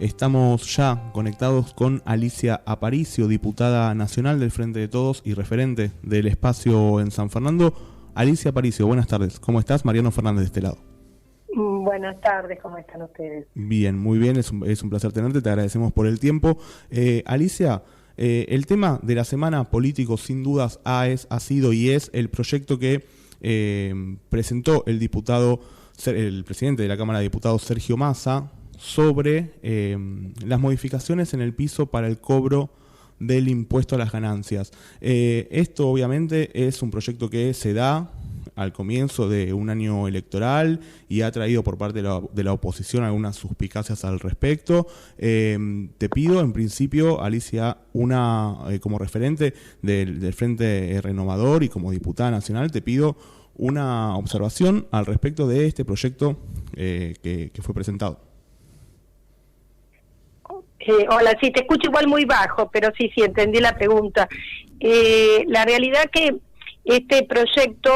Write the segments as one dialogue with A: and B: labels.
A: Estamos ya conectados con Alicia Aparicio, diputada nacional del Frente de Todos y referente del espacio en San Fernando. Alicia Aparicio, buenas tardes. ¿Cómo estás? Mariano Fernández de este lado.
B: Buenas tardes, ¿cómo están ustedes?
A: Bien, muy bien, es un placer tenerte, te agradecemos por el tiempo. Alicia, el tema de la semana político sin dudas ha sido y es el proyecto que presentó el presidente de la Cámara de Diputados, Sergio Massa, sobre las modificaciones en el piso para el cobro del impuesto a las ganancias. Esto obviamente es un proyecto que se da al comienzo de un año electoral y ha traído por parte de la oposición algunas suspicacias al respecto. Te pido, en principio, Alicia, como referente del Frente Renovador y como diputada nacional, te pido una observación al respecto de este proyecto que fue presentado.
B: Hola, sí, te escucho igual muy bajo, pero sí, entendí la pregunta. La realidad que este proyecto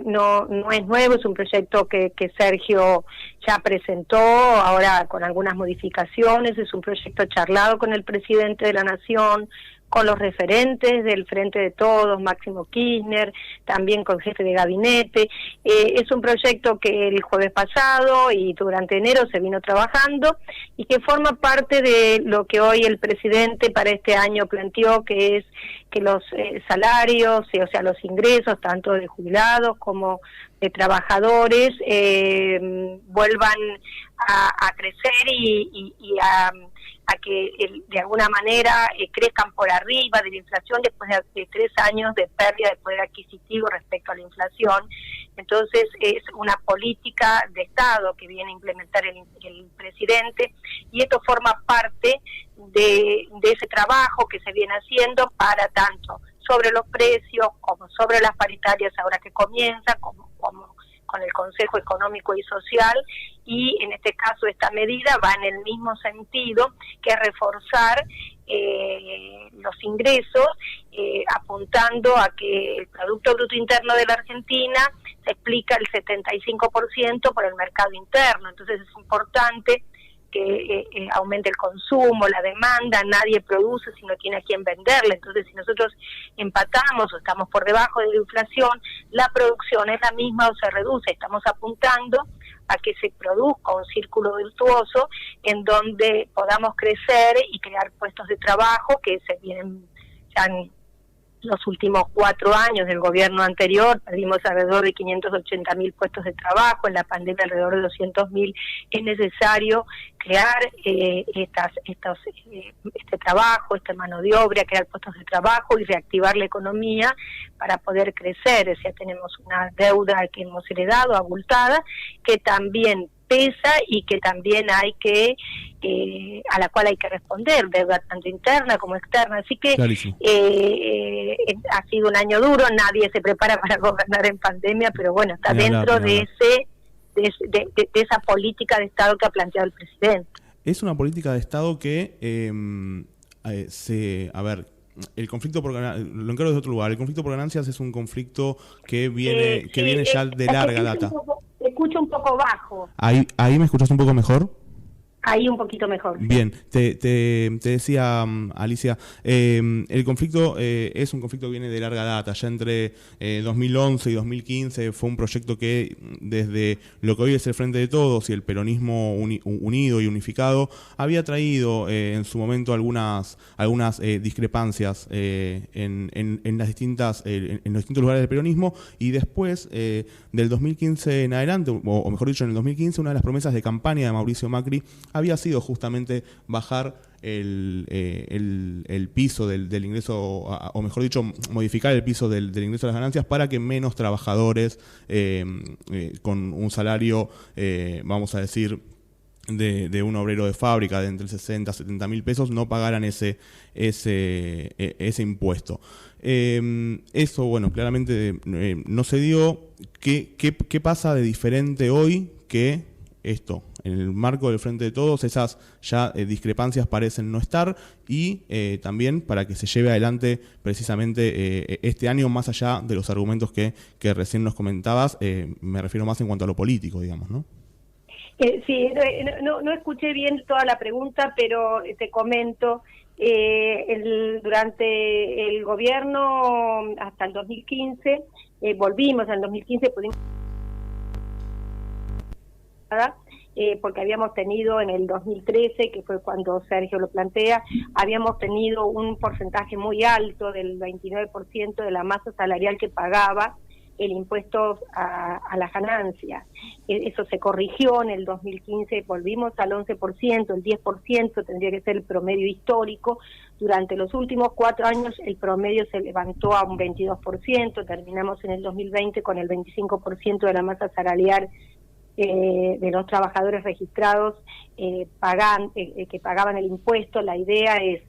B: no es nuevo, es un proyecto que Sergio ya presentó, ahora con algunas modificaciones, es un proyecto charlado con el presidente de la Nación, con los referentes del Frente de Todos, Máximo Kirchner, también con jefe de gabinete. Es un proyecto que el jueves pasado y durante enero se vino trabajando y que forma parte de lo que hoy el presidente para este año planteó, que es que los salarios, o sea, los ingresos, tanto de jubilados como de trabajadores, vuelvan a crecer y a que de alguna manera crezcan por arriba de la inflación después de 3 años de pérdida de poder adquisitivo respecto a la inflación. Entonces es una política de Estado que viene a implementar el presidente y esto forma parte de ese trabajo que se viene haciendo para tanto sobre los precios como sobre las paritarias ahora que comienza, como con el Consejo Económico y Social, y en este caso esta medida va en el mismo sentido que reforzar los ingresos, apuntando a que el Producto Bruto Interno de la Argentina se explica el 75% por el mercado interno. Entonces es importante que aumente el consumo, la demanda, nadie produce si no tiene a quién venderle. Entonces, si nosotros empatamos o estamos por debajo de la inflación, la producción es la misma o se reduce. Estamos apuntando a que se produzca un círculo virtuoso en donde podamos crecer y crear puestos de trabajo que se vienen ya en los últimos 4 años del gobierno anterior, perdimos alrededor de 580.000 puestos de trabajo, en la pandemia alrededor de 200.000. Es necesario crear este trabajo, esta mano de obra, crear puestos de trabajo y reactivar la economía para poder crecer. O sea, tenemos una deuda que hemos heredado, abultada, que también pesa y que también hay que a la cual hay que responder, deuda tanto interna como externa. Así que ha sido un año duro, nadie se prepara para gobernar en pandemia, pero bueno, está dentro de esa política de Estado que ha planteado el presidente.
A: Es una política de Estado que el conflicto por ganancias, lo encargo desde otro lugar, el conflicto por ganancias es un conflicto que viene ya de larga data.
B: Te escucho un poco bajo.
A: ¿Ahí me escuchas un poco mejor?
B: Ahí un poquito mejor.
A: Bien, te decía, Alicia, el conflicto es un conflicto que viene de larga data. Ya entre 2011 y 2015 fue un proyecto que desde lo que hoy es el Frente de Todos y el peronismo unido y unificado había traído en su momento algunas discrepancias en los distintos lugares del peronismo, y después del 2015 en adelante, o mejor dicho, en el 2015, una de las promesas de campaña de Mauricio Macri había sido justamente bajar el piso del ingreso, o mejor dicho, modificar el piso del ingreso a las ganancias para que menos trabajadores con un salario, vamos a decir, de un obrero de fábrica de entre 60 a 70 mil pesos no pagaran ese impuesto. Eso, bueno, claramente no se dio. ¿Qué pasa de diferente hoy que esto? En el marco del Frente de Todos, esas ya discrepancias parecen no estar, y también para que se lleve adelante precisamente este año, más allá de los argumentos que recién nos comentabas, me refiero más en cuanto a lo político, digamos, ¿no?
B: Sí, no escuché bien toda la pregunta, pero te comento, durante el gobierno hasta el 2015, volvimos al 2015, pudimos, porque habíamos tenido en el 2013, que fue cuando Sergio lo plantea, habíamos tenido un porcentaje muy alto del 29% de la masa salarial que pagaba el impuesto a las ganancias. Eso se corrigió en el 2015, volvimos al 11%, el 10% tendría que ser el promedio histórico. Durante los últimos 4 años el promedio se levantó a un 22%, terminamos en el 2020 con el 25% de la masa salarial de los trabajadores registrados que pagaban el impuesto. La idea es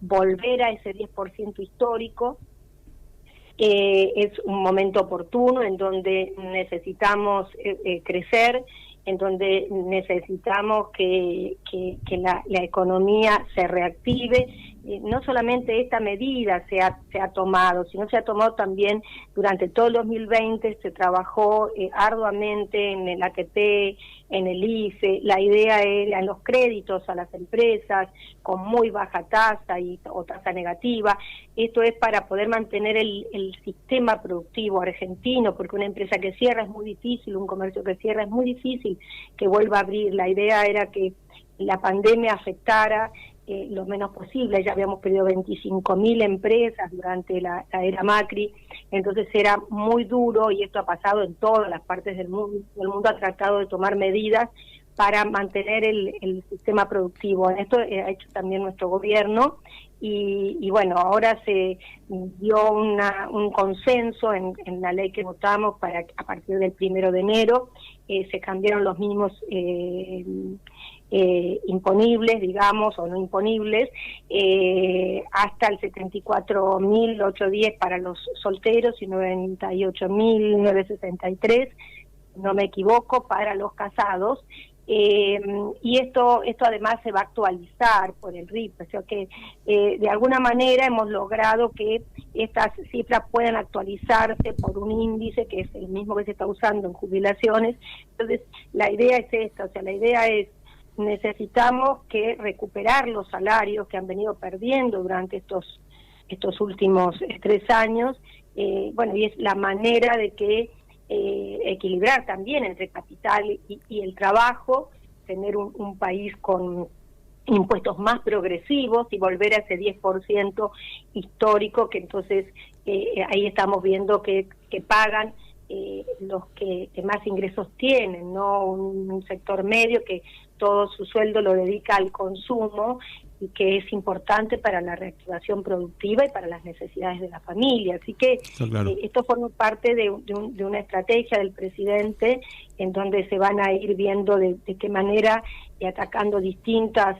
B: volver a ese 10% histórico. Es un momento oportuno en donde necesitamos crecer, en donde necesitamos que la economía se reactive. No solamente esta medida se ha tomado, sino se ha tomado también durante todo el 2020, se trabajó arduamente en el ATP, en el IFE. La idea era en los créditos a las empresas con muy baja tasa o tasa negativa. Esto es para poder mantener el sistema productivo argentino, porque una empresa que cierra es muy difícil, un comercio que cierra es muy difícil que vuelva a abrir. La idea era que la pandemia afectara lo menos posible. Ya habíamos perdido 25.000 empresas durante la era Macri, entonces era muy duro, y esto ha pasado en todas las partes del mundo. El mundo ha tratado de tomar medidas para mantener el sistema productivo. En esto ha hecho también nuestro gobierno, y bueno, ahora se dio un consenso en la ley que votamos para que a partir del 1 de enero se cambiaron los mismos imponibles, digamos, o no imponibles, hasta el 74.810 para los solteros y 98.963, no me equivoco, para los casados. Y esto además se va a actualizar por el RIP, o sea que de alguna manera hemos logrado que estas cifras puedan actualizarse por un índice que es el mismo que se está usando en jubilaciones. Entonces la idea es esta, o sea, la idea es: necesitamos que recuperar los salarios que han venido perdiendo durante estos últimos 3 años, bueno, y es la manera de que equilibrar también entre capital y el trabajo, tener un país con impuestos más progresivos y volver a ese 10% histórico, que entonces ahí estamos viendo que pagan los que más ingresos tienen, no un sector medio que todo su sueldo lo dedica al consumo, y que es importante para la reactivación productiva y para las necesidades de la familia. Así que
A: claro.
B: Esto forma parte de una estrategia del presidente, en donde se van a ir viendo de qué manera, y atacando distintos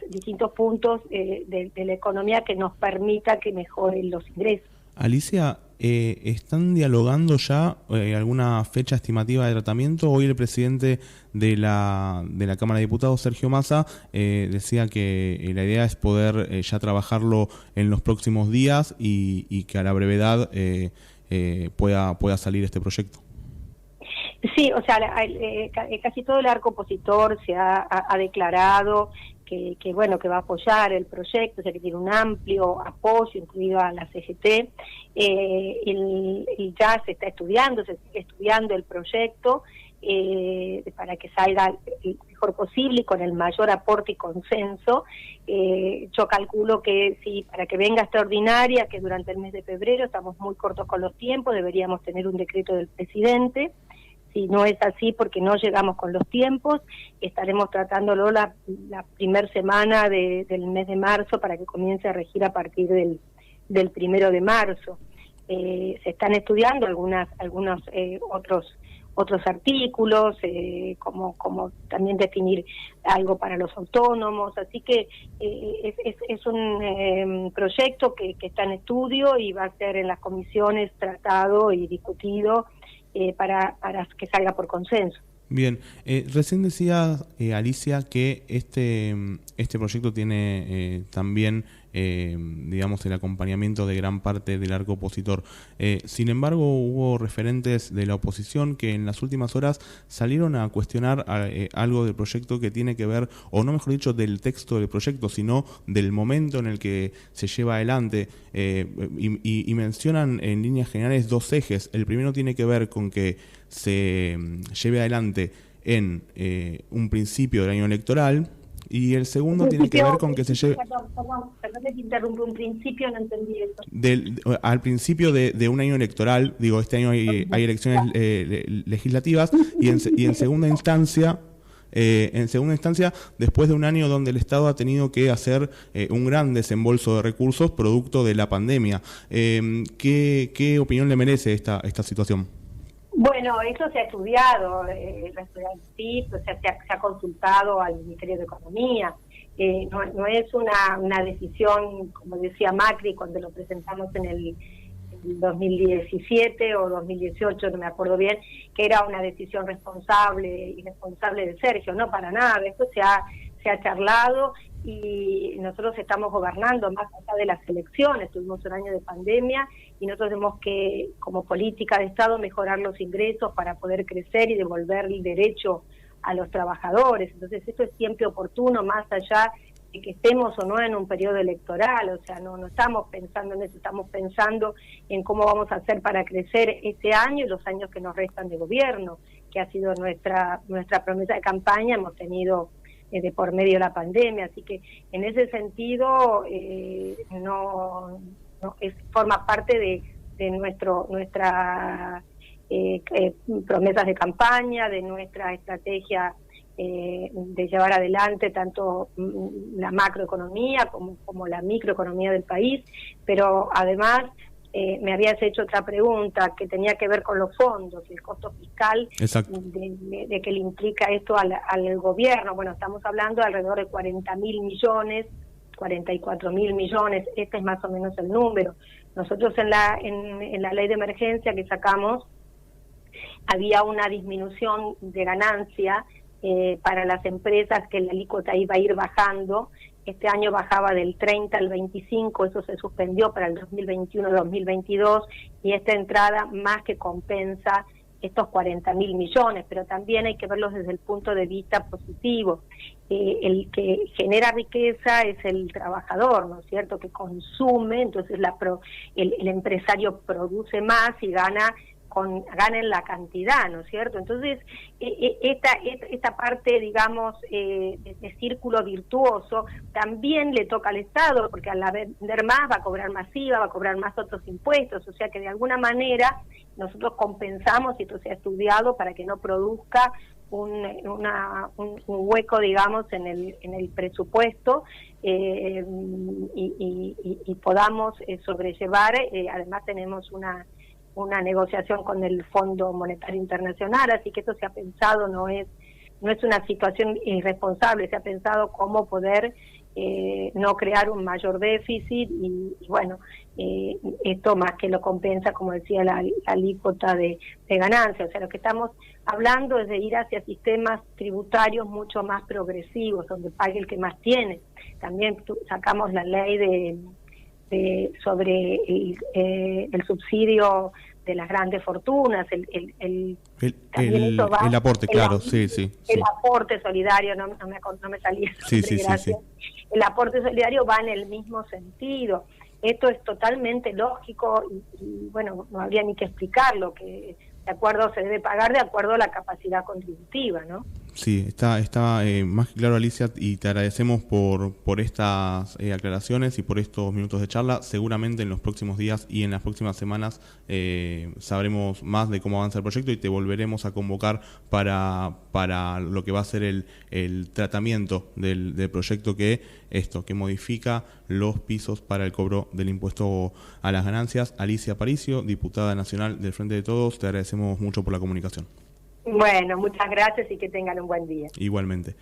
B: puntos de la economía que nos permita que mejoren los ingresos.
A: Alicia, ¿están dialogando ya alguna fecha estimativa de tratamiento? Hoy el presidente de la Cámara de Diputados, Sergio Massa, decía que la idea es poder ya trabajarlo en los próximos días y que a la brevedad pueda salir este proyecto.
B: Sí, o sea, casi todo el arco opositor se ha declarado que bueno, que va a apoyar el proyecto, o sea, que tiene un amplio apoyo, incluido a la CGT. Ya se está estudiando, se sigue estudiando el proyecto para que salga el mejor posible y con el mayor aporte y consenso. Yo calculo que sí, para que venga extraordinaria, que durante el mes de febrero estamos muy cortos con los tiempos, deberíamos tener un decreto del presidente. Si no es así, porque no llegamos con los tiempos, estaremos tratándolo la primera semana del mes de marzo para que comience a regir a partir del 1 de marzo. Se están estudiando algunos otros artículos, como también definir algo para los autónomos, así que es un proyecto que está en estudio y va a ser en las comisiones tratado y discutido para que salga por consenso.
A: Bien, recién decía Alicia que este proyecto tiene también, digamos, el acompañamiento de gran parte del arco opositor. Sin embargo, hubo referentes de la oposición que en las últimas horas salieron a cuestionar algo del proyecto que tiene que ver, o no mejor dicho, del texto del proyecto, sino del momento en el que se lleva adelante. Y mencionan en líneas generales dos ejes. El primero tiene que ver con que se lleve adelante en un principio del año electoral, y el segundo tiene que ver con que se lleve...
B: Perdón que te interrumpa, un principio no entendí eso.
A: Al principio de un año electoral, digo, este año hay elecciones legislativas, y en segunda instancia... después de un año donde el Estado ha tenido que hacer un gran desembolso de recursos producto de la pandemia. ¿Qué opinión le merece esta situación?
B: Bueno, eso se ha estudiado, sí, o sea, se ha consultado al Ministerio de Economía. No es una decisión, como decía Macri cuando lo presentamos en el 2017 o 2018, no me acuerdo bien, que era una decisión irresponsable de Sergio. No, para nada, esto se ha charlado y nosotros estamos gobernando más allá de las elecciones. Tuvimos un año de pandemia y nosotros tenemos que, como política de Estado, mejorar los ingresos para poder crecer y devolver el derecho a los trabajadores. Entonces esto es siempre oportuno, más allá de que estemos o no en un periodo electoral. O sea, no estamos pensando en eso, estamos pensando en cómo vamos a hacer para crecer este año y los años que nos restan de gobierno, que ha sido nuestra promesa de campaña. Hemos tenido de por medio la pandemia, así que en ese sentido forma parte de nuestra promesas de campaña, de nuestra estrategia de llevar adelante tanto la macroeconomía como la microeconomía del país. Pero además me habías hecho otra pregunta que tenía que ver con los fondos, el costo fiscal de que le implica esto al gobierno. Bueno, estamos hablando de alrededor de 40.000 millones, 44.000 millones, este es más o menos el número. Nosotros en la ley de emergencia que sacamos había una disminución de ganancia para las empresas, que la alícuota iba a ir bajando. Este año bajaba del 30 al 25, eso se suspendió para el 2021-2022, y esta entrada más que compensa estos 40.000 millones, pero también hay que verlos desde el punto de vista positivo. El que genera riqueza es el trabajador, ¿no es cierto?, que consume. Entonces el empresario produce más y gana en la cantidad, ¿no es cierto? Entonces, esta parte, digamos, de círculo virtuoso también le toca al Estado, porque al vender más va a cobrar más IVA, va a cobrar más otros impuestos. O sea que de alguna manera nosotros compensamos, y esto se ha estudiado, para que no produzca un hueco, digamos, en el presupuesto, y podamos sobrellevar. Además tenemos una negociación con el Fondo Monetario Internacional, así que esto se ha pensado, no es una situación irresponsable, se ha pensado cómo poder no crear un mayor déficit, y bueno, esto más que lo compensa, como decía, la alícuota de ganancia. O sea, lo que estamos hablando es de ir hacia sistemas tributarios mucho más progresivos, donde pague el que más tiene. También sacamos la ley sobre el subsidio de las grandes fortunas, el
A: aporte, claro, sí.
B: El aporte solidario, no me salía.
A: Sí.
B: El aporte solidario va en el mismo sentido. Esto es totalmente lógico y bueno, no habría ni que explicarlo, que se debe pagar de acuerdo a la capacidad contributiva, ¿no?
A: Sí, está más que claro, Alicia, y te agradecemos por estas aclaraciones y por estos minutos de charla. Seguramente en los próximos días y en las próximas semanas sabremos más de cómo avanza el proyecto y te volveremos a convocar para lo que va a ser el tratamiento del proyecto que modifica los pisos para el cobro del impuesto a las ganancias. Alicia Aparicio, diputada nacional del Frente de Todos, te agradecemos mucho por la comunicación.
B: Bueno, muchas gracias y que tengan un buen día.
A: Igualmente.